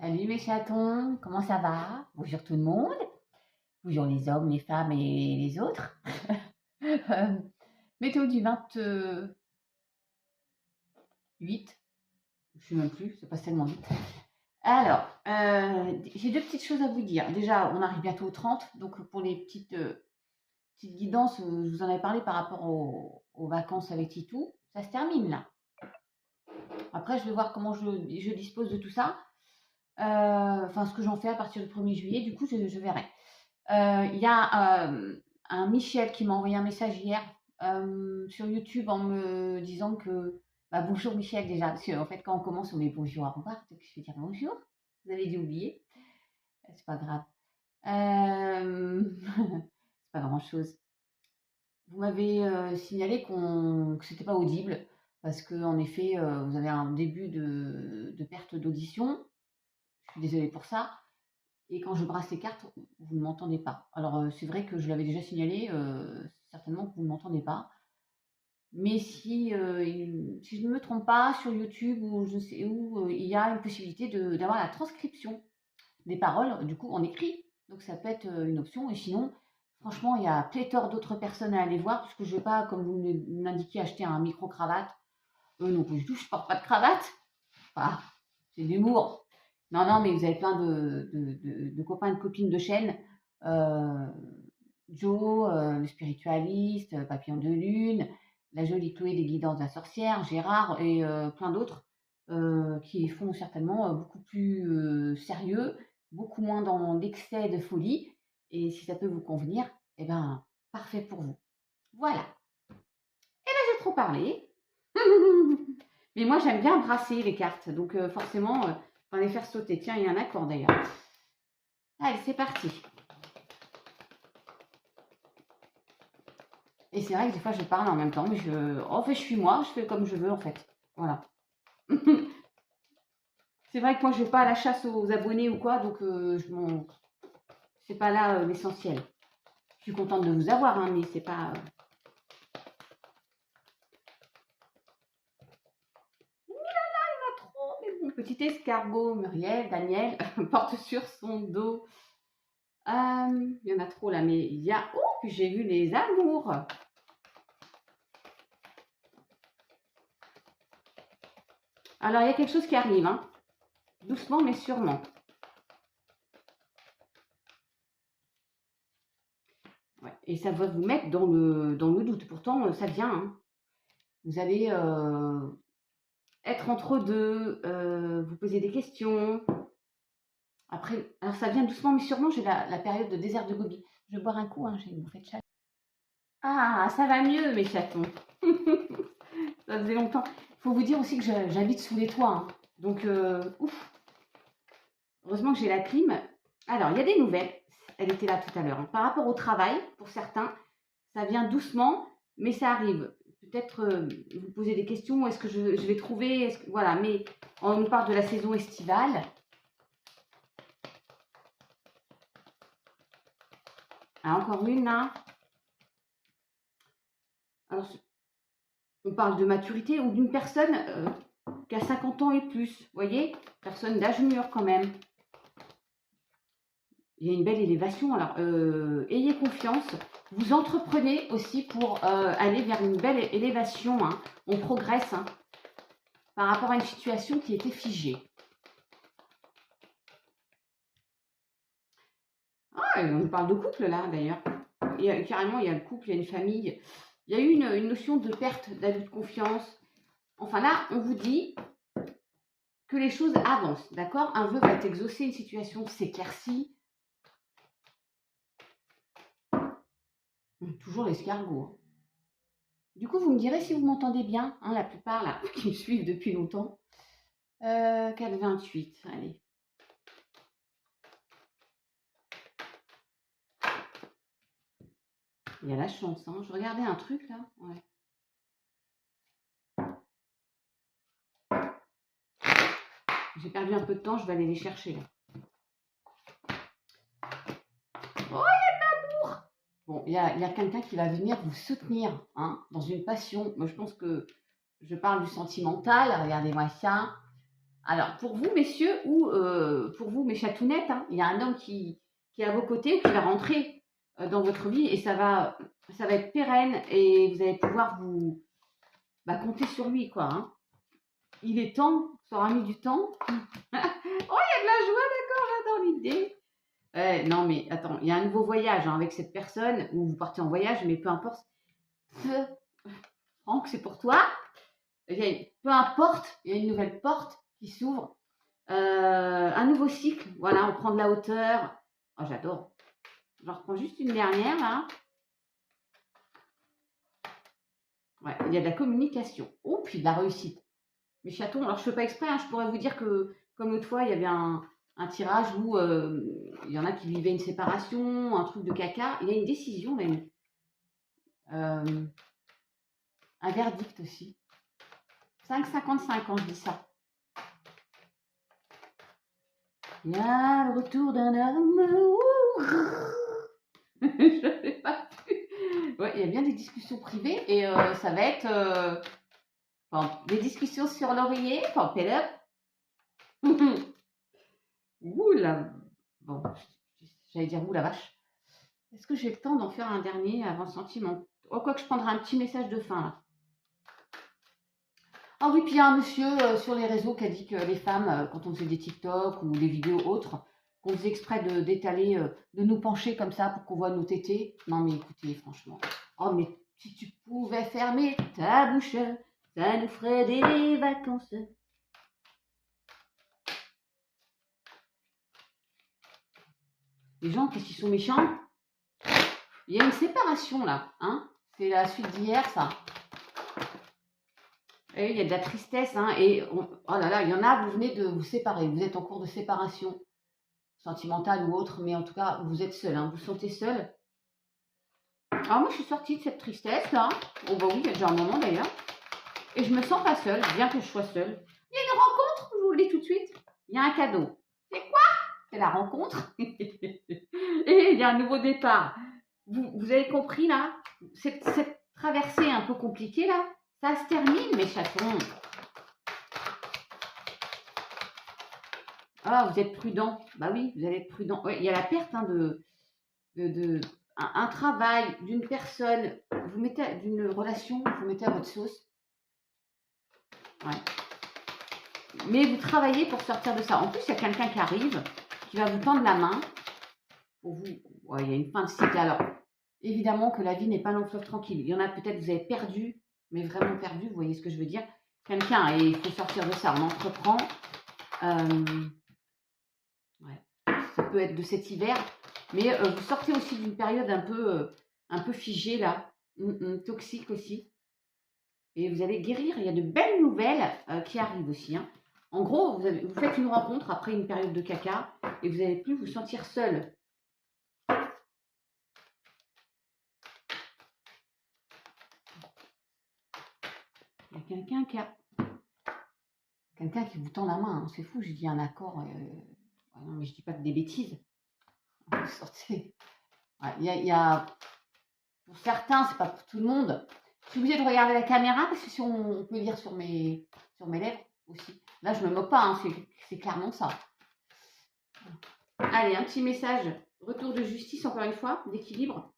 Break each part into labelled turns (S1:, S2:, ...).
S1: Salut mes chatons, comment ça va? Bonjour tout le monde. Bonjour les hommes, les femmes et les autres. Euh, Météo du 28, je ne sais même plus, ça passe tellement vite. Alors, j'ai deux petites choses à vous dire. Déjà, on arrive bientôt au 30, donc pour les petites guidances, je vous en avais parlé par rapport aux vacances avec Titou. Ça se termine là. Après, je vais voir comment je dispose de tout ça. Enfin, ce que j'en fais à partir du 1er juillet, du coup, je verrai. Il y a un Michel qui m'a envoyé un message hier sur YouTube en me disant que bonjour Michel déjà, parce qu'en fait quand on commence on met bonjour au revoir, donc je vais dire bonjour, vous avez dû oublier, c'est pas grave. C'est pas grand chose. Vous m'avez signalé que c'était pas audible parce que en effet vous avez un début de perte d'audition, je suis désolée pour ça. Et quand je brasse les cartes, vous ne m'entendez pas. Alors, c'est vrai que je l'avais déjà signalé, certainement que vous ne m'entendez pas. Mais si je ne me trompe pas, sur YouTube ou je ne sais où, il y a une possibilité d'avoir la transcription des paroles, du coup, en écrit. Donc ça peut être une option. Et sinon, franchement, il y a pléthore d'autres personnes à aller voir, puisque je ne vais pas, comme vous l'indiquez, acheter un micro-cravate. Non, pas du tout, je ne porte pas de cravate. Enfin, c'est de l'humour. Non, non, mais vous avez plein de copains et de copines de chaîne. Euh, Joe, le spiritualiste, Papillon de Lune, la jolie Chloé des guidances de la sorcière, Gérard et plein d'autres qui font certainement beaucoup plus sérieux, beaucoup moins dans l'excès de folie. Et si ça peut vous convenir, eh ben, parfait pour vous. Voilà. Et là, j'ai trop parlé. Mais moi, j'aime bien brasser les cartes. Donc, forcément, les faire sauter. Tiens, il y a un accord d'ailleurs. Allez, c'est parti. Et c'est vrai que des fois, je parle en même temps. Mais en fait, je suis moi. Je fais comme je veux, en fait. Voilà. C'est vrai que moi, je vais pas à la chasse aux abonnés ou quoi. Donc, c'est pas là l'essentiel. Je suis contente de vous avoir, hein, mais c'est pas... trop, mais bon, petit escargot, Muriel, Daniel, porte sur son dos. Il y en a trop là, mais il y a... Oh, puis j'ai vu les amours. Alors, il y a quelque chose qui arrive, hein. Doucement, mais sûrement. Ouais, et ça va vous mettre dans le doute. Pourtant, ça vient, hein. Vous allez être entre deux, vous poser des questions. Après, alors ça vient doucement, mais sûrement, j'ai la période de désert de Gobi. Je vais boire un coup, hein, j'ai une bouffée de chat. Ah, ça va mieux, mes chatons. Ça faisait longtemps. Il faut vous dire aussi que j'habite sous les toits. Hein. Donc, ouf. Heureusement que j'ai la clim. Alors, il y a des nouvelles. Elle était là tout à l'heure. Hein. Par rapport au travail, pour certains, ça vient doucement, mais ça arrive. Peut-être vous posez des questions. Est-ce que je vais trouver voilà, mais on nous parle de la saison estivale. Ah, encore une là. Alors, on parle de maturité ou d'une personne qui a 50 ans et plus. Vous voyez, personne d'âge mûr quand même. Il y a une belle élévation. Alors, ayez confiance. Vous entreprenez aussi pour aller vers une belle élévation. Hein. On progresse hein, par rapport à une situation qui était figée. Ah, on parle de couple là d'ailleurs. Carrément, il y a le couple, il y a une famille. Il y a eu une notion de perte d'abus de confiance. Enfin là, on vous dit que les choses avancent, d'accord? Un vœu va être exaucé, une situation s'éclaircit. Toujours l'escargot. Hein. Du coup, vous me direz si vous m'entendez bien, hein, la plupart là, qui me suivent depuis longtemps. 4,28, allez. Il y a la chance, hein. Je regardais un truc là. Ouais. J'ai perdu un peu de temps, je vais aller les chercher là. Oh, il y a de l'amour! Bon, il y a quelqu'un qui va venir vous soutenir hein, dans une passion. Moi, je pense que je parle du sentimental. Regardez-moi ça. Alors, pour vous, messieurs, ou pour vous, mes chatounettes, hein, il y a un homme qui est à vos côtés ou qui va rentrer dans votre vie et ça va être pérenne et vous allez pouvoir vous compter sur lui, quoi. Hein. Il est temps, ça aura mis du temps. Oh, il y a de la joie, d'accord, j'adore l'idée. Non, mais attends, il y a un nouveau voyage hein, avec cette personne où vous partez en voyage, mais peu importe. Franck, c'est pour toi. Peu importe, il y a une nouvelle porte qui s'ouvre. Un nouveau cycle, voilà, on prend de la hauteur. Oh, j'adore. J'en reprends juste une dernière, là. Ouais, il y a de la communication. Oh, puis de la réussite. Mes chatons, alors je ne fais pas exprès, hein, je pourrais vous dire que, comme l'autre fois, il y avait un tirage où il y en a qui vivaient une séparation, un truc de caca. Il y a une décision même. Un verdict aussi. 5,55 quand je dis ça. Il y a le retour d'un homme. Je n'ai pas pu. Ouais, il y a bien des discussions privées et ça va être des discussions sur l'oreiller, pump it up. Ouh là. Bon, j'allais dire ouh la vache. Est-ce que j'ai le temps d'en faire un dernier avant le sentiment? Oh, quoi que je prendrai un petit message de fin là. Ah oui, puis il y a un monsieur sur les réseaux qui a dit que les femmes, quand on faisait des TikTok ou des vidéos autres, qu'on faisait exprès d'étaler, de nous pencher comme ça pour qu'on voit nos tétés. Non mais écoutez, franchement. Oh mais si tu pouvais fermer ta bouche, ça nous ferait des vacances. Les gens, qu'est-ce qu'ils sont méchants? Il y a une séparation là, hein? C'est la suite d'hier, ça. Et il y a de la tristesse, hein, oh là là, il y en a, vous venez de vous séparer, vous êtes en cours de séparation sentimentale ou autre, mais en tout cas, vous êtes seul, hein, vous sentez seul. Alors moi, je suis sortie de cette tristesse là. Oh bah oui, il y a déjà un moment d'ailleurs. Et je me sens pas seule, bien que je sois seule. Il y a une rencontre, je vous le dis tout de suite. Il y a un cadeau. C'est quoi? C'est la rencontre. Et il y a un nouveau départ. Vous avez compris là? Cette traversée un peu compliquée là, ça se termine, mes chatons. Ah, vous êtes prudent. Bah oui, vous allez être prudent. Ouais, il y a la perte hein, un travail d'une personne, vous mettez d'une relation, vous mettez à votre sauce. Ouais. Mais vous travaillez pour sortir de ça. En plus, il y a quelqu'un qui arrive, qui va vous tendre la main pour vous. Ouais, il y a une fin de cycle. Alors, évidemment que la vie n'est pas long fleuve tranquille. Il y en a peut-être vous avez perdu, mais vraiment perdu, vous voyez ce que je veux dire. Quelqu'un, et il faut sortir de ça. On entreprend. Ouais. Ça peut être de cet hiver, mais vous sortez aussi d'une période un peu figée là, toxique aussi. Et vous allez guérir. Il y a de belles nouvelles qui arrivent aussi. Hein. En gros, vous faites une rencontre après une période de caca et vous n'allez plus vous sentir seul. Il y a quelqu'un qui vous tend la main. Hein. C'est fou, j'ai dit un accord. Non, mais je dis pas que des bêtises. Vous sortez. Ouais, il y a pour certains, c'est pas pour tout le monde. Je suis obligée de regarder la caméra parce que si on peut lire sur mes lèvres aussi. Là, je me moque pas, hein, c'est clairement ça. Allez, un petit message. Retour de justice, encore une fois, d'équilibre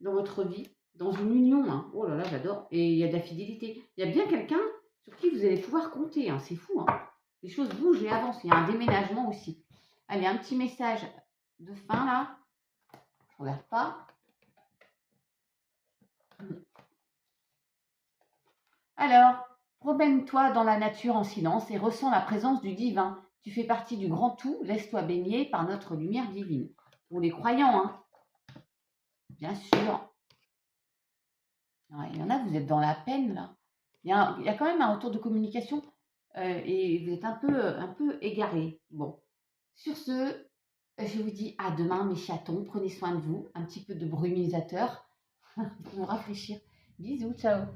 S1: dans votre vie, dans une union. Hein. Oh là là, j'adore. Et il y a de la fidélité. Il y a bien quelqu'un sur qui vous allez pouvoir compter. Hein. C'est fou. Hein. Les choses bougent et avancent. Il y a un déménagement aussi. Allez, un petit message de fin là. Je regarde pas. Alors, promène-toi dans la nature en silence et ressens la présence du divin. Tu fais partie du grand tout, laisse-toi baigner par notre lumière divine. Pour les croyants, hein. Bien sûr. Ouais, il y en a, vous êtes dans la peine, là. Il y a quand même un retour de communication et vous êtes un peu égaré. Bon, sur ce, je vous dis à demain, mes chatons. Prenez soin de vous. Un petit peu de brumisateur pour vous rafraîchir. Bisous, ciao.